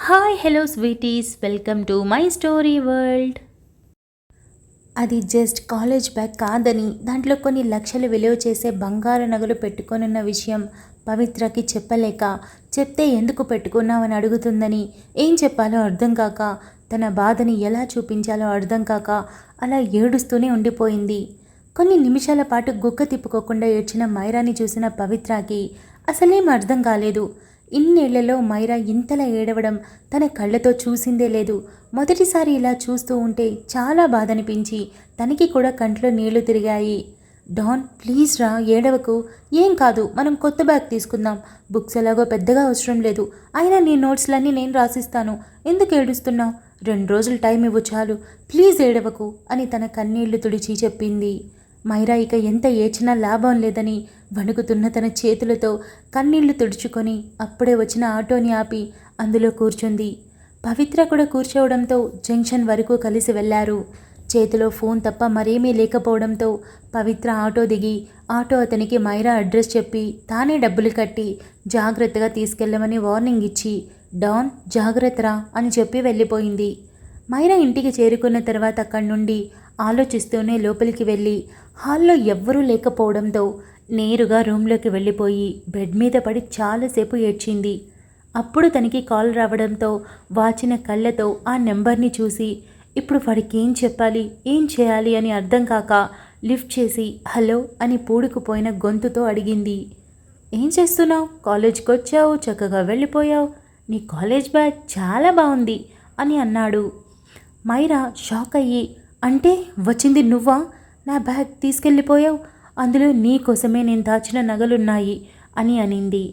Hi hello sweeties, welcome to my story world. అది just college bag కాదని, దాంట్లో కొన్ని లక్షలు విలువ చేసే బంగారు నగలు పెట్టుకొనున్న విషయం పవిత్రకి చెప్పలేక, చెప్తే ఎందుకు పెట్టుకున్నావని అడుగుతుందని ఏం చెప్పాలో అర్థం కాక, తన బాధని ఎలా చూపించాలో అర్థం కాక అలా ఏడుస్తూనే ఉండిపోయింది. కొన్ని నిమిషాల పాటు గుక్క తిప్పుకోకుండా ఏడ్చిన మైరాని చూసిన పవిత్రకి అసలేం అర్థం కాలేదు. ఇన్నేళ్లలో మైరా ఇంతలా ఏడవడం తన కళ్ళతో చూసిందే లేదు. మొదటిసారి ఇలా చూస్తూ ఉంటే చాలా బాధనిపించి తనకి కూడా కంట్లో నీళ్లు తిరిగాయి. డాన్, ప్లీజ్ రా, ఏడవకు. ఏం కాదు, మనం కొత్త బ్యాగ్ తీసుకుందాం. బుక్స్ ఎలాగో పెద్దగా అవసరం లేదు. అయినా నీ నోట్స్లన్నీ నేను రాసిస్తాను. ఎందుకు ఏడుస్తున్నావు? 2 రోజులు టైం ఇవ్వు చాలు. ప్లీజ్ ఏడవకు అని తన కన్నీళ్లు తుడిచి చెప్పింది. మైరా ఇక ఎంత ఏడ్చినా లాభం లేదని వణుకుతున్న తన చేతులతో కన్నీళ్లు తుడుచుకొని అప్పుడే వచ్చిన ఆటోని ఆపి అందులో కూర్చుంది. పవిత్ర కూడా కూర్చోవడంతో జంక్షన్ వరకు కలిసి వెళ్లారు. చేతిలో ఫోన్ తప్ప మరేమీ లేకపోవడంతో పవిత్ర ఆటో దిగి ఆటో అతనికి మైరా అడ్రస్ చెప్పి తానే డబ్బులు కట్టి జాగ్రత్తగా తీసుకెళ్లమని వార్నింగ్ ఇచ్చి డాన్ జాగ్రత్తరా అని చెప్పి వెళ్ళిపోయింది. మైరా ఇంటికి చేరుకున్న తర్వాత అక్కడి నుండి ఆలోచిస్తూనే లోపలికి వెళ్ళి హాల్లో ఎవ్వరూ లేకపోవడంతో నేరుగా రూమ్లోకి వెళ్ళిపోయి బెడ్ మీద పడి చాలాసేపు ఏడ్చింది. అప్పుడు తనకి కాల్ రావడంతో వాచిన కళ్ళతో ఆ నెంబర్ని చూసి ఇప్పుడు వాడికి ఏం చెప్పాలి, ఏం చేయాలి అని అర్థం కాక లిఫ్ట్ చేసి హలో అని పూడుకుపోయిన గొంతుతో అడిగింది. ఏం చేస్తున్నావు? కాలేజ్కి వచ్చావు, చక్కగా వెళ్ళిపోయావు. నీ కాలేజ్ బ్యాగ్ చాలా బాగుంది అని అన్నాడు. మైరా షాక్ అయ్యి, అంటే వచ్చింది నువ్వా? నా బ్యాగ్ తీసుకెళ్ళిపోయావు, అందులో నీ కోసమే నేను దాచిన నగలున్నాయి అని అనింది.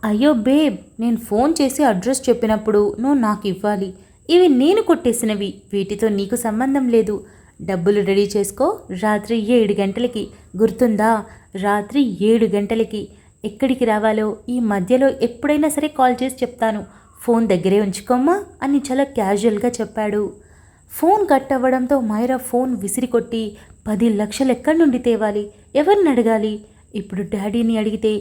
అయ్యో బేబ్, నేను ఫోన్ చేసి అడ్రస్ చెప్పినప్పుడు నువ్వు నాకు ఇవ్వాలి. ఇవి నేను కొట్టేసినవి, వీటితో నీకు సంబంధం లేదు. డబ్బులు రెడీ చేసుకో. రాత్రి 7 గంటలకి, గుర్తుందా? రాత్రి 7 గంటలకి. ఎక్కడికి రావాలో ఈ మధ్యలో ఎప్పుడైనా సరే కాల్ చేసి చెప్తాను. ఫోన్ దగ్గరే ఉంచుకోమ్మా అని చాలా క్యాజువల్గా చెప్పాడు. ఫోన్ కట్ అవ్వడంతో మైరా ఫోన్ విసిరికొట్టి 10 లక్షలు ఎక్కడి నుండి తేవాలి, ఎవరిని అడగాలి? ఇప్పుడు డాడీని అడిగితే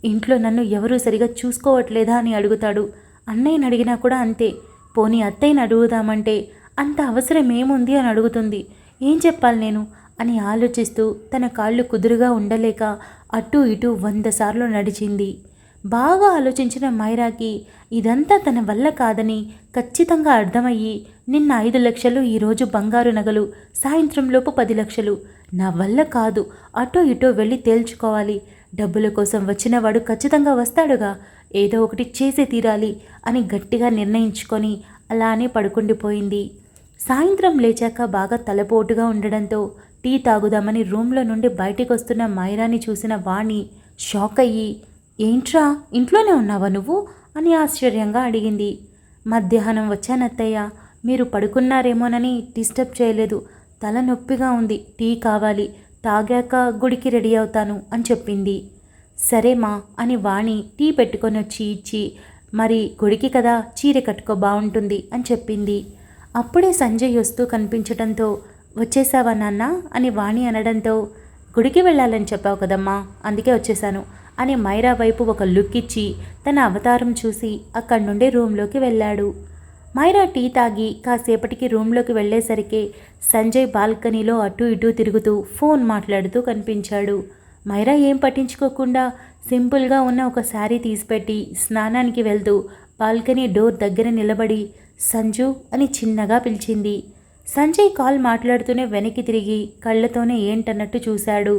ఇంట్లో నన్ను ఎవరూ సరిగా చూసుకోవట్లేదా అని అడుగుతాడు. అన్నయ్యని అడిగినా కూడా అంతే. పోనీ అత్తయ్యని అడుగుదామంటే అంత అవసరం ఏముంది అని అడుగుతుంది. ఏం చెప్పాలి నేను అని ఆలోచిస్తూ తన కాళ్ళు కుదురుగా ఉండలేక అటూ ఇటూ 100 సార్లు నడిచింది. బాగా ఆలోచించిన మైరాకి ఇదంతా తన వల్ల కాదని ఖచ్చితంగా అర్థమయ్యి నిన్న 5 లక్షలు, ఈరోజు బంగారు నగలు, సాయంత్రంలోపు 10 లక్షలు. నా వల్ల కాదు, అటో ఇటో వెళ్ళి తేల్చుకోవాలి. డబ్బుల కోసం వచ్చినవాడు ఖచ్చితంగా వస్తాడుగా, ఏదో ఒకటి చేసే తీరాలి అని గట్టిగా నిర్ణయించుకొని అలానే పడుకుండిపోయింది. సాయంత్రం లేచాక బాగా తలపోటుగా ఉండడంతో టీ తాగుదామని రూమ్లో నుండి బయటికి వస్తున్న మైరాని చూసిన వాణి షాక్ అయ్యి, ఏంట్రా ఇంట్లోనే ఉన్నావా నువ్వు అని ఆశ్చర్యంగా అడిగింది. మధ్యాహ్నం వచ్చానత్తయ్య, మీరు పడుకున్నారేమోనని డిస్టర్బ్ చేయలేదు. తల నొప్పిగా ఉంది, టీ కావాలి, తాగాక గుడికి రెడీ అవుతాను అని చెప్పింది. సరేమా అని వాణి టీ పెట్టుకొని వచ్చి ఇచ్చి, మరి గుడికి కదా, చీర కట్టుకో బాగుంటుంది అని చెప్పింది. అప్పుడే సంజయ్ వస్తూ కనిపించడంతో వచ్చేసావా నాన్న అని వాణి అనడంతో, గుడికి వెళ్ళాలని చెప్పావు కదమ్మా, అందుకే వచ్చేసాను అని మైరా వైపు ఒక లుక్ ఇచ్చి తన అవతారం చూసి అక్కడి నుండి రూమ్లోకి వెళ్ళాడు. మైరా టీ తాగి కాసేపటికి రూమ్లోకి వెళ్ళేసరికి సంజయ్ బాల్కనీలో అటూ ఇటూ తిరుగుతూ ఫోన్ మాట్లాడుతూ కనిపించాడు. మైరా ఏం పట్టించుకోకుండా సింపుల్గా ఉన్న ఒక శారీ తీసిపెట్టి స్నానానికి వెళ్తూ బాల్కనీ డోర్ దగ్గర నిలబడి సంజు అని చిన్నగా పిలిచింది. సంజయ్ కాల్ మాట్లాడుతూనే వెనక్కి తిరిగి కళ్ళతోనే ఏంటన్నట్టు చూశాడు.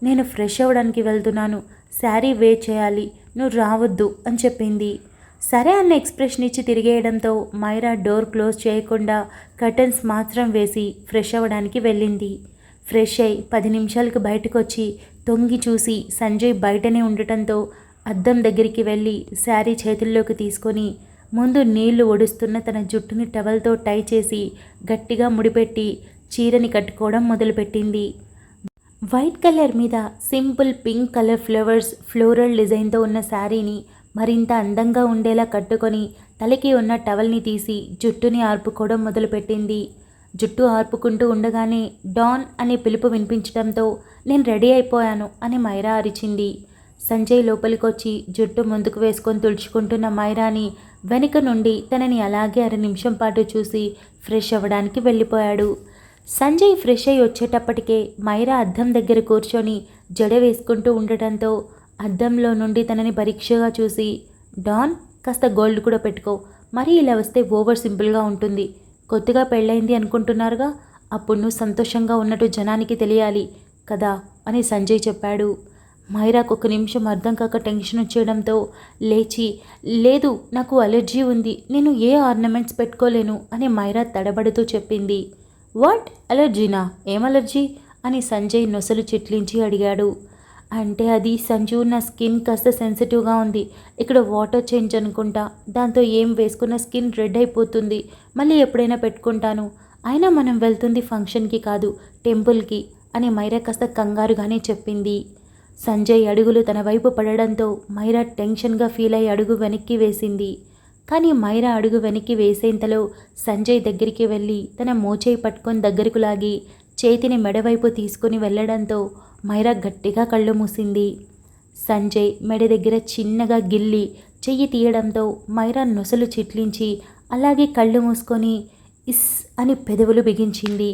నేను ఫ్రెష్ అవ్వడానికి వెళ్తున్నాను, శారీ వేర్ చేయాలి, నువ్వు రావద్దు అని చెప్పింది. సరే అన్న ఎక్స్ప్రెషన్ ఇచ్చి తిరిగేయడంతో మైరా డోర్ క్లోజ్ చేయకుండా కర్టన్స్ మాత్రం వేసి ఫ్రెష్ అవ్వడానికి వెళ్ళింది. ఫ్రెష్ అయి 10 నిమిషాలకు బయటకు వచ్చి తొంగి చూసి సంజయ్ బయటనే ఉండటంతో అద్దం దగ్గరికి వెళ్ళి శారీ చేతుల్లోకి తీసుకొని ముందు నీళ్లు ఒడుస్తున్న తన జుట్టుని టవల్తో టై చేసి గట్టిగా ముడిపెట్టి చీరని కట్టుకోవడం మొదలుపెట్టింది. వైట్ కలర్ మీద సింపుల్ పింక్ కలర్ ఫ్లోరల్ డిజైన్తో ఉన్న శారీని మరింత అందంగా ఉండేలా కట్టుకొని తలకి ఉన్న టవల్ని తీసి జుట్టుని ఆర్పుకోవడం మొదలుపెట్టింది. జుట్టు ఆర్పుకుంటూ ఉండగానే డాన్ అనే పిలుపు వినిపించడంతో నేను రెడీ అయిపోయాను అని మైరా అరిచింది. సంజయ్ లోపలికొచ్చి జుట్టు ముందుకు వేసుకొని తుడుచుకుంటున్న మైరాని వెనుక నుండి తనని అలాగే 1/2 నిమిషం పాటు చూసి ఫ్రెష్ అవ్వడానికి వెళ్ళిపోయాడు. సంజయ్ ఫ్రెష్ అయి వచ్చేటప్పటికే మైరా అద్దం దగ్గర కూర్చొని జడ వేసుకుంటూ ఉండటంతో అద్దంలో నుండి తనని పరీక్షగా చూసి, డాన్, కాస్త గోల్డ్ కూడా పెట్టుకో, మరీ ఇలా వస్తే ఓవర్ సింపుల్గా ఉంటుంది. కొత్తగా పెళ్ళైంది అనుకుంటున్నారుగా, అప్పుడు నువ్వు సంతోషంగా ఉన్నట్టు జనానికి తెలియాలి కదా అని సంజయ్ చెప్పాడు. మైరాకు 1 నిమిషం అర్థం కాక టెన్షన్ వచ్చేయడంతో లేచి, లేదు, నాకు అలర్జీ ఉంది, నేను ఏ ఆర్నమెంట్స్ పెట్టుకోలేను అని మైరా తడబడుతూ చెప్పింది. వాట్, అలర్జీనా? ఏం అలర్జీ అని సంజయ్ నొసలు చిట్లించి అడిగాడు. అంటే అది సంజు, నా స్కిన్ కాస్త సెన్సిటివ్గా ఉంది, ఇక్కడ వాటర్ చేంజ్ అనుకుంటా, దాంతో ఏం వేసుకున్న స్కిన్ రెడ్ అయిపోతుంది, మళ్ళీ ఎప్పుడైనా పెట్టుకుంటాను, అయినా మనం వెళ్తుంది ఫంక్షన్కి కాదు, టెంపుల్కి అని మైరా కాస్త కంగారుగానే చెప్పింది. సంజయ్ అడుగులు తన వైపు పడడంతో మైరా టెన్షన్గా ఫీల్ అయ్యి అడుగు వెనక్కి వేసింది. కానీ మైరా అడుగు వెనక్కి వేసేంతలో సంజయ్ దగ్గరికి వెళ్ళి తన మోచేయి పట్టుకొని దగ్గరకు లాగి చేతిని మెడవైపు తీసుకుని వెళ్ళడంతో మైరా గట్టిగా కళ్ళు మూసింది. సంజయ్ మెడ దగ్గర చిన్నగా గిల్లి చెయ్యి తీయడంతో మైరా నొసలు చిట్లించి అలాగే కళ్ళు మూసుకొని ఇస్ అని పెదవులు బిగించింది.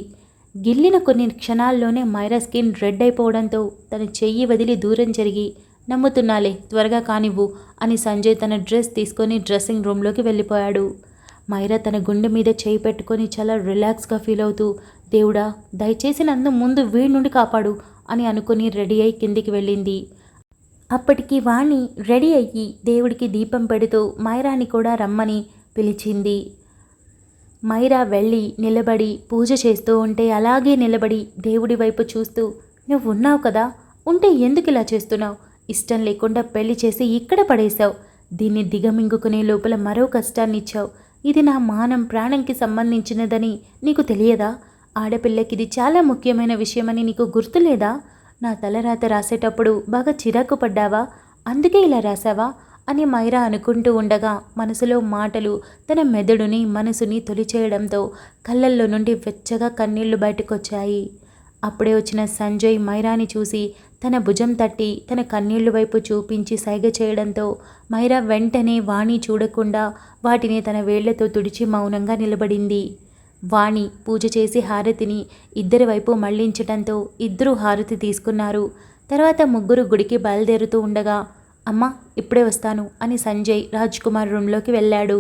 గిల్లిన కొన్ని క్షణాల్లోనే మైరా స్కిన్ రెడ్ అయిపోవడంతో తన చెయ్యి వదిలి దూరం జరిగి, నమ్ముతున్నాలే, త్వరగా కానివ్వు అని సంజయ్ తన డ్రెస్ తీసుకొని డ్రెస్సింగ్ రూమ్లోకి వెళ్ళిపోయాడు. మైరా తన గుండె మీద చేయి పెట్టుకొని చాలా రిలాక్స్గా ఫీల్ అవుతూ, దేవుడా, దయచేసి నన్ను ముందు వీడి నుండి కాపాడు అని అనుకుని రెడీ అయి కిందికి వెళ్ళింది. అప్పటికి వాణి రెడీ అయ్యి దేవుడికి దీపం పెడుతూ మైరాని కూడా రమ్మని పిలిచింది. మైరా వెళ్ళి నిలబడి పూజ చేస్తూ ఉంటే అలాగే నిలబడి దేవుడి వైపు చూస్తూ, నువ్వు ఉన్నావు కదా, ఉంటే ఎందుకు ఇలా చేస్తున్నావు, ఇష్టం లేకుండా పెళ్లి చేసి ఇక్కడ పడేశావు, దీన్ని దిగమింగుకునే లోపల మరో కష్టాన్ని ఇచ్చావు, ఇది నా మానం ప్రాణంకి సంబంధించినదని నీకు తెలియదా, ఆడపిల్లకి ఇది చాలా ముఖ్యమైన విషయమని నీకు గుర్తులేదా, నా తలరాత రాసేటప్పుడు బాగా చిరాకు పడ్డావా, అందుకే ఇలా రాసావా అని మైరా అనుకుంటూ ఉండగా మనసులో మాటలు తన మెదడుని మనసుని తొలిచేయడంతో కళ్ళల్లో నుండి వెచ్చగా కన్నీళ్లు బయటకొచ్చాయి. అప్పుడే వచ్చిన సంజయ్ మైరాని చూసి తన భుజం తట్టి తన కన్నీళ్లు వైపు చూపించి సైగ చేయడంతో మైరా వెంటనే వాణి చూడకుండా వాటిని తన వేళ్లతో తుడిచి మౌనంగా నిలబడింది. వాణి పూజ చేసి హారతిని ఇద్దరి వైపు మళ్లించడంతో ఇద్దరూ హారతి తీసుకున్నారు. తర్వాత ముగ్గురు గుడికి బయలుదేరుతూ ఉండగా, అమ్మా, ఇప్పుడే వస్తాను అని సంజయ్ రాజ్ కుమార్ రూమ్లోకి వెళ్ళాడు.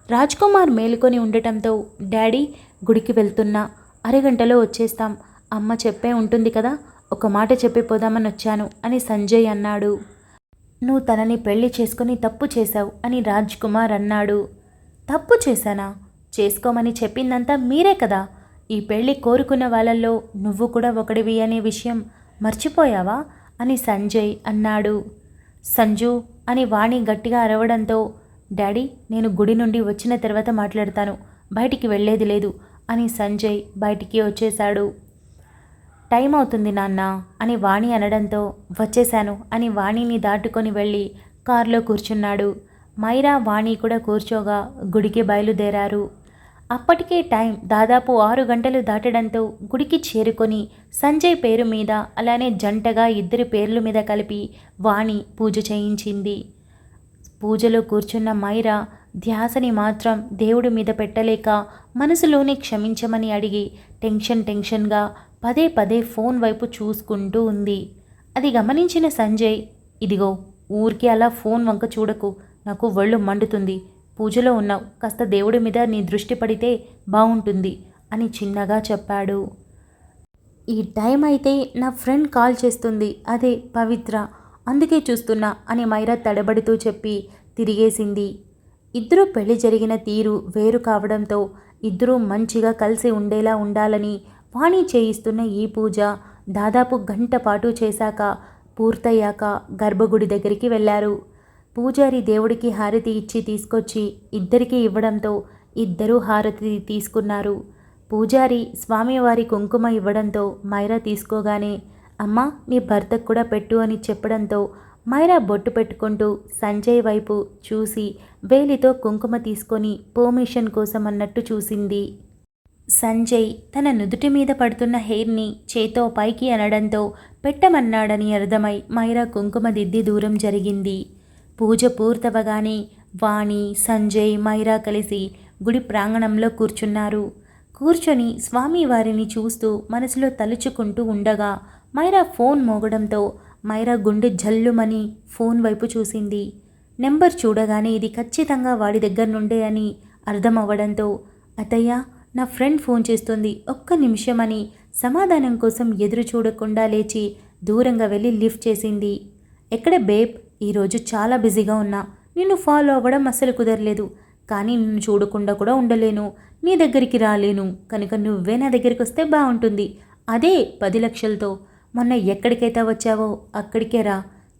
రాజ్ కుమార్ మేలుకొని ఉండటంతో, డాడీ, గుడికి వెళ్తున్నా, అరగంటలో వచ్చేస్తాం, అమ్మ చెప్పే ఉంటుంది కదా, ఒక మాట చెప్పి పోదామని వచ్చాను అని సంజయ్ అన్నాడు. నువ్వు తనని పెళ్లి చేసుకొని తప్పు చేశావు అని రాజ్ కుమార్ అన్నాడు. తప్పు చేశానా? చేసుకోమని చెప్పిందంతా మీరే కదా, ఈ పెళ్లి కోరుకున్న వాళ్ళల్లో నువ్వు కూడా ఒకడివి అనే విషయం మర్చిపోయావా అని సంజయ్ అన్నాడు. సంజు అని వాణి గట్టిగా అరవడంతో, డాడీ, నేను గుడి నుండి వచ్చిన తర్వాత మాట్లాడతాను, బయటికి వెళ్ళేది లేదు అని సంజయ్ బయటికి వచ్చేశాడు. టైం అవుతుంది నాన్న అని వాణి అనడంతో, వచ్చేశాను అని వాణిని దాటుకొని వెళ్ళి కారులో కూర్చున్నాడు. మైరా, వాణి కూడా కూర్చోగా గుడికి బయలుదేరారు. అప్పటికే టైం దాదాపు 6 గంటలు దాటడంతో గుడికి చేరుకొని సంజయ్ పేరు మీద అలానే జంటగా ఇద్దరి పేర్ల మీద కలిపి వాణి పూజ చేయించింది. పూజలో కూర్చున్న మైరా ధ్యాసని మాత్రం దేవుడి మీద పెట్టలేక మనసులోనే క్షమించమని అడిగి టెన్షన్గా పదే పదే ఫోన్ వైపు చూసుకుంటూ ఉంది. అది గమనించిన సంజయ్, ఇదిగో, ఊరికి అలా ఫోన్ వంక చూడకు, నాకు ఒళ్ళు మండుతుంది, పూజలో ఉన్నావు, కాస్త దేవుడి మీద నీ దృష్టి పడితే బాగుంటుంది అని చిన్నగా చెప్పాడు. ఈ టైం అయితే నా ఫ్రెండ్ కాల్ చేస్తుంది, అదే పవిత్ర, అందుకే చూస్తున్నా అని మైరా తడబడుతూ చెప్పి తిరిగేసింది. ఇద్దరూ పెళ్లి జరిగిన తీరు వేరు కావడంతో ఇద్దరూ మంచిగా కలిసి ఉండేలా ఉండాలని వాణి చేయిస్తున్న ఈ పూజ దాదాపు గంట పాటు చేశాక పూర్తయ్యాక గర్భగుడి దగ్గరికి వెళ్ళారు. పూజారి దేవుడికి హారతి ఇచ్చి తీసుకొచ్చి ఇద్దరికీ ఇవ్వడంతో ఇద్దరూ హారతి తీసుకున్నారు. పూజారి స్వామివారి కుంకుమ ఇవ్వడంతో మైరా తీసుకోగానే, అమ్మా, నీ భర్తకు కూడా పెట్టు అని చెప్పడంతో మైరా బొట్టు పెట్టుకుంటూ సంజయ్ వైపు చూసి వేలితో కుంకుమ తీసుకొని పర్మిషన్ కోసం అన్నట్టు చూసింది. సంజయ్ తన నుదుటి మీద పడుతున్న హెయిర్ని చేతో పైకి అనడంతో పెట్టమన్నాడని అర్థమై మైరా కుంకుమ దిద్ది దూరం జరిగింది. పూజ పూర్తవగానే వాణి, సంజయ్, మైరా కలిసి గుడి ప్రాంగణంలో కూర్చున్నారు. కూర్చొని స్వామివారిని చూస్తూ మనసులో తలుచుకుంటూ ఉండగా మైరా ఫోన్ మోగడంతో మైరా గుండె జల్లుమని ఫోన్ వైపు చూసింది. నెంబర్ చూడగానే ఇది ఖచ్చితంగా వాడి దగ్గర నుండే అని అర్థమవ్వడంతో, అత్తయ్య, నా ఫ్రెండ్ ఫోన్ చేస్తుంది, ఒక్క నిమిషం అని సమాధానం కోసం ఎదురు చూడకుండా లేచి దూరంగా వెళ్ళి లిఫ్ట్ చేసింది. ఎక్కడ బేబ్, ఈరోజు చాలా బిజీగా ఉన్నా, నిన్ను ఫాలో అవ్వడం అస్సలు కుదరలేదు. కానీ నిన్ను చూడకుండా కూడా ఉండలేను, నీ దగ్గరికి రాలేను. కనుక నువ్వే నా దగ్గరికి వస్తే బాగుంటుంది. అదే 10 లక్షలతో. మొన్న ఎక్కడికైతే వచ్చావో అక్కడికే రా.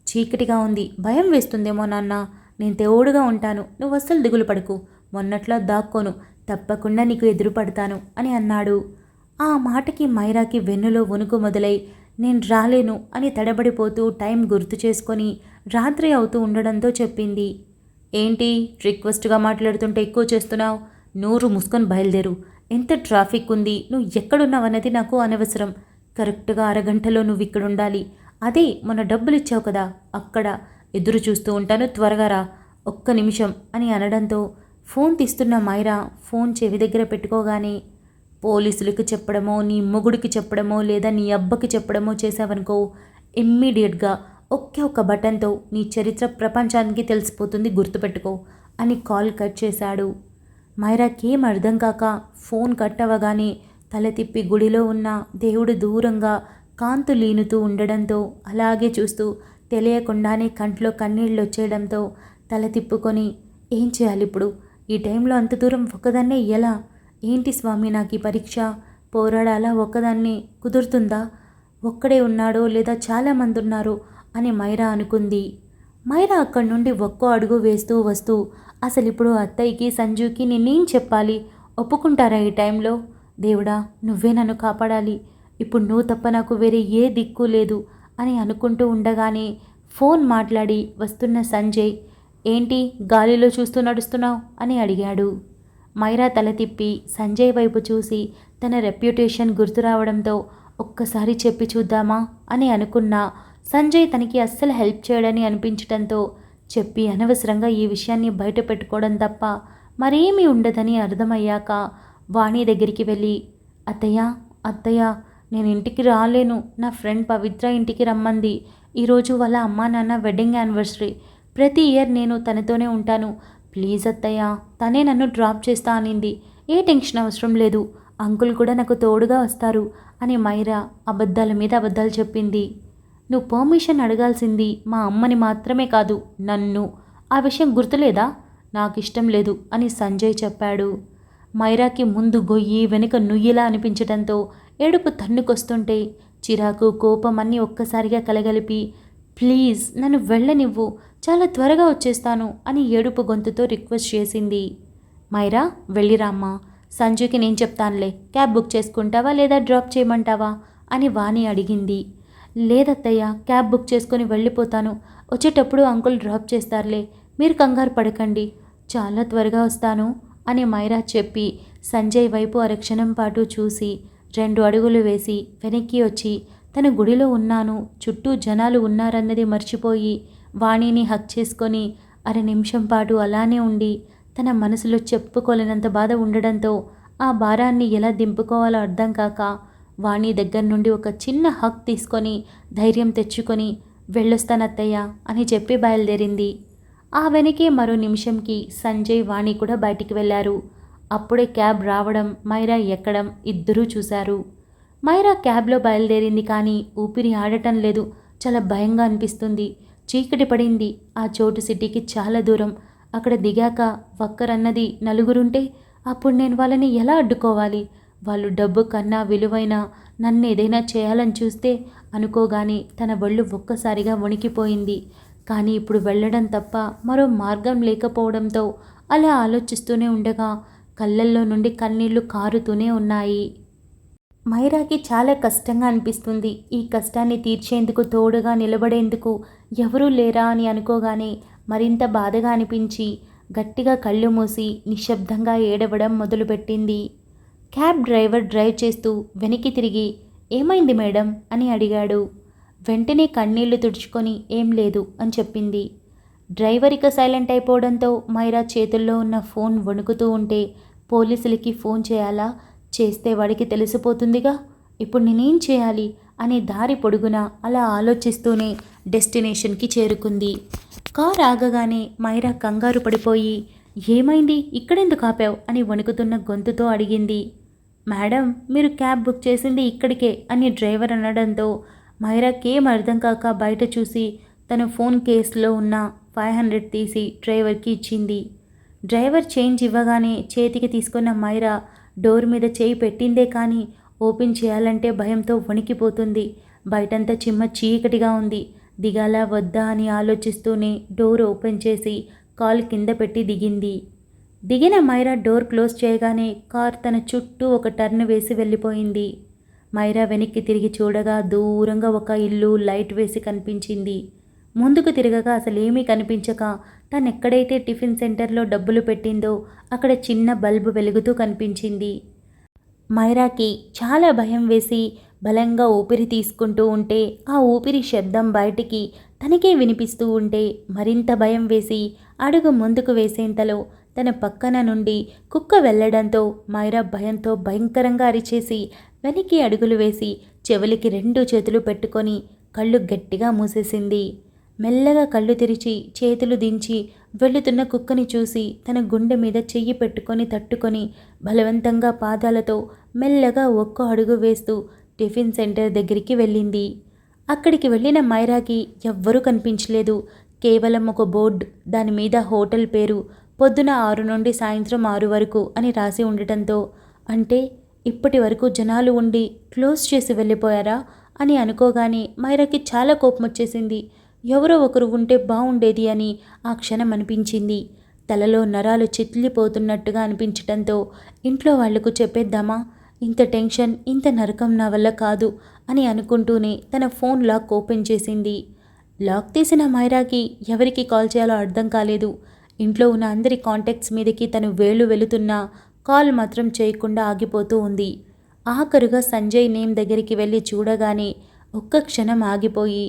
చీకటిగా ఉంది, భయం వేస్తుందేమో నాన్న. నేను తోడుగా ఉంటాను, నువ్వు అస్సలు దిగులు పడకు. మొన్నట్లా దాక్కోను, తప్పకుండా నీకు ఎదురు పడతాను అని అన్నాడు. ఆ మాటకి మైరాకి వెన్నులో వణుకు మొదలై నేను రాలేను అని తడబడిపోతూ టైం గుర్తు చేసుకొని రాత్రి అవుతూ ఉండడంతో చెప్పింది. ఏంటి రిక్వెస్ట్గా మాట్లాడుతుంటే ఎక్కువ చేస్తున్నావు? నోరు మూసుకొని బయలుదేరు. ఎంత ట్రాఫిక్ ఉంది, నువ్వు ఎక్కడున్నావన్నది నాకు అనవసరం. కరెక్ట్గా అరగంటలో నువ్వు ఇక్కడ ఉండాలి. అదే మొన్న డబ్బులు ఇచ్చావు కదా, అక్కడ ఎదురు చూస్తూ ఉంటాను, త్వరగా రా. ఒక్క నిమిషం అని అనడంతో ఫోన్ తీస్తున్న మైరా ఫోన్ చెవి దగ్గర పెట్టుకోగానే, పోలీసులకు చెప్పడమో, నీ మొగుడికి చెప్పడమో, లేదా నీ అబ్బకి చెప్పడమో చేసావనుకో, ఇమ్మీడియట్గా ఒకే ఒక్క బటన్తో నీ చరిత్ర ప్రపంచానికి తెలిసిపోతుంది, గుర్తుపెట్టుకో అని కాల్ కట్ చేశాడు. మైరాకేం అర్థం కాక ఫోన్ కట్ అవ్వగానే తల తిప్పి గుడిలో ఉన్న దేవుడు దూరంగా కాంతులీనుతూ ఉండడంతో అలాగే చూస్తూ తెలియకుండానే కంట్లో కన్నీళ్ళు వచ్చేయడంతో తల తిప్పుకొని, ఏం చేయాలి ఇప్పుడు? ఈ టైంలో అంత దూరం ఒక్కదాన్నే ఎలా? ఏంటి స్వామి నాకు ఈ పరీక్ష? పోరాడాలా ఒక్కదాన్ని? కుదురుతుందా? ఒక్కడే ఉన్నాడో లేదా చాలామంది ఉన్నారో అని మైరా అనుకుంది. మైరా అక్కడి నుండి ఒక్కో అడుగు వేస్తూ వస్తూ, అసలు ఇప్పుడు అత్తయ్యకి, సంజుకి నేనేం చెప్పాలి? ఒప్పుకుంటారా ఈ టైంలో? దేవుడా, నువ్వే నన్ను కాపాడాలి. ఇప్పుడు నువ్వు తప్ప నాకు వేరే ఏ దిక్కు లేదు అని అనుకుంటూ ఉండగానే ఫోన్ మాట్లాడి వస్తున్న సంజయ్, ఏంటి గాలిలో చూస్తూ నడుస్తున్నావు అని అడిగాడు. మైరా తల తిప్పి సంజయ్ వైపు చూసి తన రెప్యుటేషన్ గుర్తు రావడంతో ఒక్కసారి చెప్పి చూద్దామా అని అనుకున్నా. సంజయ్ తనకి అస్సలు హెల్ప్ చేయడని అనిపించడంతో చెప్పి అనవసరంగా ఈ విషయాన్ని బయట పెట్టుకోవడం తప్ప మరేమీ ఉండదని అర్థమయ్యాక వాణి దగ్గరికి వెళ్ళి, అత్తయ్య, అత్తయ్య, నేను ఇంటికి రాలేను. నా ఫ్రెండ్ పవిత్ర ఇంటికి రమ్మంది. ఈరోజు వాళ్ళ అమ్మా నాన్న వెడ్డింగ్ యానివర్సరీ. ప్రతి ఇయర్ నేను తనతోనే ఉంటాను. ప్లీజ్ అత్తయ్య, తనే నన్ను డ్రాప్ చేస్తా అనింది. ఏ టెన్షన్ అవసరం లేదు, అంకుల్ కూడా నాకు తోడుగా వస్తారు అని మైరా అబద్ధాల మీద అబద్ధాలు చెప్పింది. నువ్వు పర్మిషన్ అడగాల్సింది మా అమ్మని మాత్రమే కాదు, నన్ను. ఆ విషయం గుర్తులేదా? నాకు ఇష్టం లేదు అని సంజయ్ చెప్పాడు. మైరాకి ముందు గొయ్యి వెనుక నుయ్యిలా అనిపించడంతో ఏడుపు తన్నుకొస్తుంటే చిరాకు, కోపం అన్నీ ఒక్కసారిగా కలగలిపి, ప్లీజ్ నన్ను వెళ్ళనివ్వు, చాలా త్వరగా వచ్చేస్తాను అని ఏడుపు గొంతుతో రిక్వెస్ట్ చేసింది. మైరా, వెళ్ళిరామ్మా. సంజుకి నేను చెప్తానులే. క్యాబ్ బుక్ చేసుకుంటావా లేదా డ్రాప్ చేయమంటావా అని వాణి అడిగింది. లేదత్తయ్య, క్యాబ్ బుక్ చేసుకొని వెళ్ళిపోతాను. వచ్చేటప్పుడు అంకుల్ డ్రాప్ చేస్తారులే, మీరు కంగారు పడకండి, చాలా త్వరగా వస్తాను అని మైరా చెప్పి సంజయ్ వైపు అరక్షణం పాటు చూసి 2 అడుగులు వేసి వెనక్కి వచ్చి తన గుడిలో ఉన్నాను, చుట్టూ జనాలు ఉన్నారన్నది మర్చిపోయి వాణిని హక్ చేసుకొని అర నిమిషం పాటు అలానే ఉండి తన మనసులో చెప్పుకోలేనంత బాధ ఉండడంతో ఆ భారాన్ని ఎలా దింపుకోవాలో అర్థం కాక వాణి దగ్గర నుండి ఒక చిన్న హక్ తీసుకొని ధైర్యం తెచ్చుకొని వెళ్ళొస్తానత్తయ్య అని చెప్పి బయలుదేరింది. ఆ వెనకే మరో నిమిషంకి సంజయ్, వాణి కూడా బయటికి వెళ్ళారు. అప్పుడే క్యాబ్ రావడం, మైరా ఎక్కడం ఇద్దరూ చూశారు. మైరా క్యాబ్లో బయలుదేరింది కానీ ఊపిరి ఆడటం లేదు. చాలా భయంగా అనిపిస్తుంది. చీకటి పడింది. ఆ చోటు సిటీకి చాలా దూరం. అక్కడ దిగాక ఒక్కరన్నది నలుగురుంటే అప్పుడు నేను వాళ్ళని ఎలా అడ్డుకోవాలి? వాళ్ళు డబ్బు కన్నా విలువైన నన్ను ఏదైనా చేయాలని చూస్తే అనుకోగానే తన ఒళ్ళు ఒక్కసారిగా వణికిపోయింది. కానీ ఇప్పుడు వెళ్ళడం తప్ప మరో మార్గం లేకపోవడంతో అలా ఆలోచిస్తూనే ఉండగా కళ్ళల్లో నుండి కన్నీళ్లు కారుతూనే ఉన్నాయి. మైరాకి చాలా కష్టంగా అనిపిస్తుంది. ఈ కష్టాన్ని తీర్చేందుకు తోడుగా నిలబడేందుకు ఎవరూ లేరా అని అనుకోగానే మరింత బాధగా అనిపించి గట్టిగా కళ్ళు మూసి నిశ్శబ్దంగా ఏడవడం మొదలుపెట్టింది. క్యాబ్ డ్రైవర్ డ్రైవ్ చేస్తూ వెనక్కి తిరిగి ఏమైంది మేడం అని అడిగాడు. వెంటనే కన్నీళ్లు తుడుచుకొని ఏం లేదు అని చెప్పింది. డ్రైవర్ ఇక సైలెంట్ అయిపోవడంతో మైరా చేతుల్లో ఉన్న ఫోన్ వణుకుతూ ఉంటే పోలీసులకి ఫోన్ చేయాలా, చేస్తే వాడికి తెలిసిపోతుందిగా, ఇప్పుడు నేనేం చేయాలి అని దారి పొడుగునా అలా ఆలోచిస్తూనే డెస్టినేషన్కి చేరుకుంది. కార్ ఆగగానే మైరా కంగారు పడిపోయి ఏమైంది, ఇక్కడెందుకు ఆపావు అని వణుకుతున్న గొంతుతో అడిగింది. మేడం, మీరు క్యాబ్ బుక్ చేసింది ఇక్కడికే అని డ్రైవర్ అనడంతో మైరాకేం అర్థం కాక బయట చూసి తన ఫోన్ కేసులో ఉన్న 500 తీసి డ్రైవర్కి ఇచ్చింది. డ్రైవర్ చేంజ్ ఇవ్వగానే చేతికి తీసుకున్న మైరా డోర్ మీద చేయి పెట్టిందే కానీ ఓపెన్ చేయాలంటే భయంతో వణికిపోతుంది. బయటంతా చిమ్మ చీకటిగా ఉంది. దిగాలా వద్దా అని ఆలోచిస్తూనే డోర్ ఓపెన్ చేసి కాల్ కింద పెట్టి దిగింది. దిగిన మైరా డోర్ క్లోజ్ చేయగానే కార్ తన చుట్టూ ఒక టర్న్ వేసి వెళ్ళిపోయింది. మైరా వెనక్కి తిరిగి చూడగా దూరంగా ఒక ఇల్లు లైట్ వేసి కనిపించింది. ముందుకు తిరగగా అసలేమీ కనిపించక తనెక్కడైతే టిఫిన్ సెంటర్లో డబ్బులు పెట్టిందో అక్కడ చిన్న బల్బు వెలుగుతూ కనిపించింది. మైరాకి చాలా భయం వేసి బలంగా ఊపిరి తీసుకుంటూ ఉంటే ఆ ఊపిరి శబ్దం బయటికి తనకే వినిపిస్తూ ఉంటే మరింత భయం వేసి అడుగు ముందుకు వేసేంతలో తన పక్కన నుండి కుక్క వెళ్ళడంతో మైరా భయంతో భయంకరంగా అరిచేసి వెనక్కి అడుగులు వేసి చెవులకి 2 చేతులు పెట్టుకొని కళ్ళు గట్టిగా మూసేసింది. మెల్లగా కళ్ళు తెరిచి చేతులు దించి వెళుతున్న కుక్కని చూసి తన గుండె మీద చెయ్యి పెట్టుకొని తట్టుకొని బలవంతంగా పాదాలతో మెల్లగా ఒక్క అడుగు వేస్తూ టిఫిన్ సెంటర్ దగ్గరికి వెళ్ళింది. అక్కడికి వెళ్ళిన మైరాకి ఎవ్వరూ కనిపించలేదు. కేవలం ఒక బోర్డు, దాని మీద హోటల్ పేరు, పొద్దున 6 నుండి సాయంత్రం 6 వరకు అని రాసి ఉండటంతో అంటే ఇప్పటి వరకు జనాలు ఉండి క్లోజ్ చేసి వెళ్ళిపోయారా అని అనుకోగానే మైరాకి చాలా కోపం వచ్చేసింది. ఎవరో ఒకరు ఉంటే బాగుండేది అని ఆ క్షణం అనిపించింది. తలలో నరాలు చిట్లిపోతున్నట్టుగా అనిపించటంతో ఇంట్లో వాళ్లకు చెప్పేద్దామా, ఇంత టెన్షన్, ఇంత నరకం నా వల్ల కాదు అని అనుకుంటూనే తన ఫోన్ లాక్ ఓపెన్ చేసింది. లాక్ తీసిన మైరాకి ఎవరికి కాల్ చేయాలో అర్థం కాలేదు. ఇంట్లో ఉన్న అందరి కాంటాక్ట్స్ మీదకి తను వేళ్ళు వెళుతున్నా కాల్ మాత్రం చేయకుండా ఆగిపోతూ ఉంది. ఆఖరుగా సంజయ్ నేమ్ దగ్గరికి వెళ్ళి చూడగానే ఒక్క క్షణం ఆగిపోయి,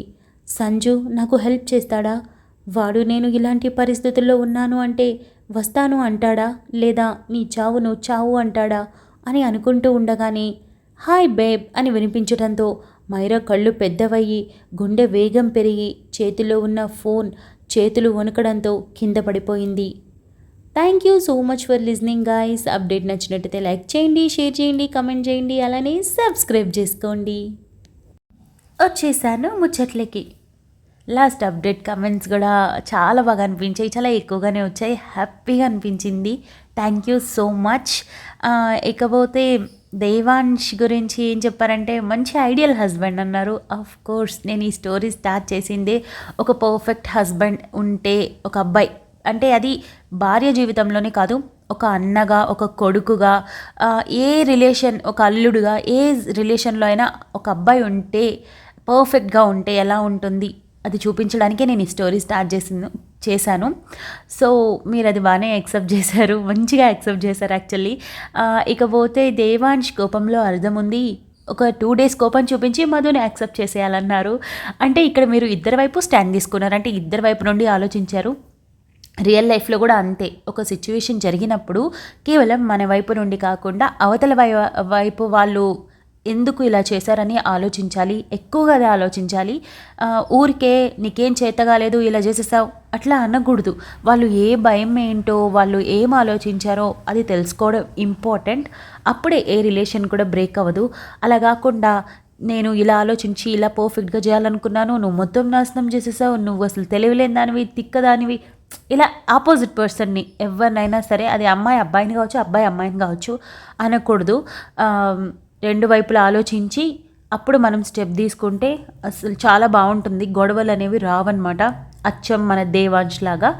సంజు నాకు హెల్ప్ చేస్తాడా, వాడు నేను ఇలాంటి పరిస్థితుల్లో ఉన్నాను అంటే వస్తాను అంటాడా, లేదా నీ చావు నువ్వు చావు అంటాడా అని అనుకుంటూ ఉండగానే హాయ్ బేబ్ అని వినిపించడంతో మైరా కళ్ళు పెద్దవయ్యి గుండె వేగం పెరిగి చేతిలో ఉన్న ఫోన్ చేతులు వణకడంతో కింద పడిపోయింది. Thank you so much for listening guys. Update నచ్చినట్టయితే లైక్ చేయండి, షేర్ చేయండి, కమెంట్ చేయండి, అలానే సబ్స్క్రైబ్ చేసుకోండి. వచ్చేసాను ముచ్చట్లకి. లాస్ట్ అప్డేట్ కమెంట్స్ కూడా చాలా బాగా అనిపించాయి, చాలా ఎక్కువగానే వచ్చాయి, హ్యాపీగా అనిపించింది. Thank you so much. ఇకపోతే దేవాన్ష్ గురించి ఏం చెప్పారంటే మంచి ఐడియల్ హస్బెండ్ అన్నారు. ఆఫ్ కోర్స్ నేను ఈ స్టోరీ స్టార్ట్ చేసిందే ఒక పర్ఫెక్ట్ హస్బెండ్ ఉంటే ఒక అబ్బాయి అంటే అది భార్య జీవితంలోనే కాదు, ఒక అన్నగా, ఒక కొడుకుగా, ఏ రిలేషన్, ఒక అల్లుడుగా, ఏ రిలేషన్లో అయినా ఒక అబ్బాయి ఉంటే పర్ఫెక్ట్గా ఉంటే ఎలా ఉంటుంది అది చూపించడానికే నేను ఈ స్టోరీ స్టార్ట్ చేశాను. సో మీరు అది బాగానే యాక్సెప్ట్ చేశారు, మంచిగా యాక్సెప్ట్ చేశారు యాక్చువల్లీ. ఇకపోతే దేవాన్ష్ కోపంలో అర్థం ఉంది. ఒక 2 days కోపం చూపించి మధుని యాక్సెప్ట్ చేసేయాలన్నారు. అంటే ఇక్కడ మీరు ఇద్దరి వైపు స్టాండ్ తీసుకున్నారు, అంటే ఇద్దరి వైపు నుండి ఆలోచించారు. రియల్ లైఫ్లో కూడా అంతే, ఒక సిచ్యువేషన్ జరిగినప్పుడు కేవలం మన వైపు నుండి కాకుండా అవతల వైపు వాళ్ళు ఎందుకు ఇలా చేశారని ఆలోచించాలి, ఎక్కువగా అదే ఆలోచించాలి. ఊరికే నీకేం చేతగాలేదు ఇలా చేసేసావు అట్లా అనకూడదు. వాళ్ళు ఏ భయం ఏంటో, వాళ్ళు ఏం ఆలోచించారో అది తెలుసుకోవడం ఇంపార్టెంట్. అప్పుడే ఏ రిలేషన్ కూడా బ్రేక్ అవ్వదు. అలా కాకుండా నేను ఇలా ఆలోచించి ఇలా పర్ఫెక్ట్గా చేయాలనుకున్నాను, నువ్వు మొత్తం నాశనం చేసేసావు, నువ్వు అసలు తెలివిలేని దానివి, తిక్కదానివి, ఇలా ఆపోజిట్ పర్సన్ని ఎవరినైనా సరే, అది అమ్మాయి అబ్బాయిని కావచ్చు, అబ్బాయి అమ్మాయిని కావచ్చు అనకూడదు. 2 వైపులా ఆలోచించి అప్పుడు మనం స్టెప్ తీసుకుంటే అసలు చాలా బాగుంటుంది. గొడవలు అనేవి రావన్నమాట, అచ్చం మన దేవాన్ష్ లాగా.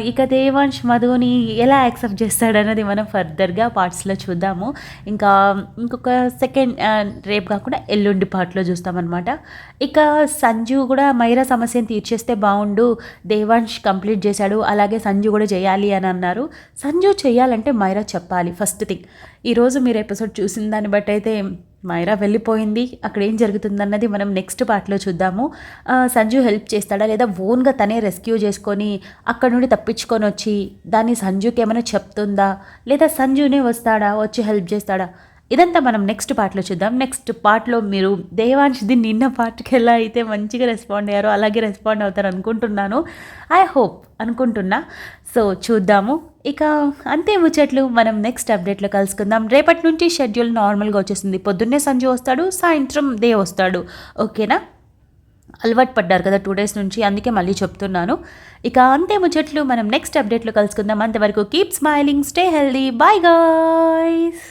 ఇక దేవాంశ్ మధుని ఎలా యాక్సెప్ట్ చేస్తాడన్నది మనం ఫర్దర్గా పార్ట్స్లో చూద్దాము. ఇంకా ఇంకొక సెకండ్ రేపు కాకుండా ఎల్లుండి పార్ట్లో చూస్తామన్నమాట. ఇక సంజు కూడా మైరా సమస్యను తీర్చేస్తే బాగుండు, దేవాంశ్ కంప్లీట్ చేశాడు అలాగే సంజు కూడా చేయాలి అని అన్నారు. సంజు చేయాలంటే మైరా చెప్పాలి ఫస్ట్ థింగ్. ఈరోజు మీరు ఎపిసోడ్ చూసిన దాన్ని బట్టి అయితే మైరా వెళ్ళిపోయింది, అక్కడ ఏం జరుగుతుందన్నది మనం నెక్స్ట్ పార్ట్లో చూద్దాము. సంజు హెల్ప్ చేస్తాడా లేదా ఓన్గా తనే రెస్క్యూ చేసుకొని అక్కడ నుండి తప్పించుకొని వచ్చి దాన్ని సంజుకి ఏమైనా చెప్తుందా లేదా సంజునే వస్తాడా వచ్చి హెల్ప్ చేస్తాడా, ఇదంతా మనం నెక్స్ట్ పార్ట్లో చూద్దాం. నెక్స్ట్ పార్ట్లో మీరు దేవాంష్ది నిన్న పార్ట్కి ఎలా అయితే మంచిగా రెస్పాండ్ అయ్యారో అలాగే రెస్పాండ్ అవుతారు అనుకుంటున్నాను. ఐ హోప్ అనుకుంటున్నా. సో చూద్దాము. ఇక అంతే ముచ్చట్లు, మనం నెక్స్ట్ అప్డేట్లో కలుసుకుందాం. రేపటి నుంచి షెడ్యూల్ నార్మల్గా వచ్చేస్తుంది. పొద్దున్నే సంజు వస్తాడు, సాయంత్రం దేవ్ వస్తాడు. ఓకేనా? అలవాటు పడ్డారు కదా 2 days నుంచి, అందుకే మళ్ళీ చెప్తున్నాను. ఇక అంతే ముచ్చట్లు, మనం నెక్స్ట్ అప్డేట్లో కలుసుకుందాం. అంతవరకు keep smiling, stay healthy, bye guys.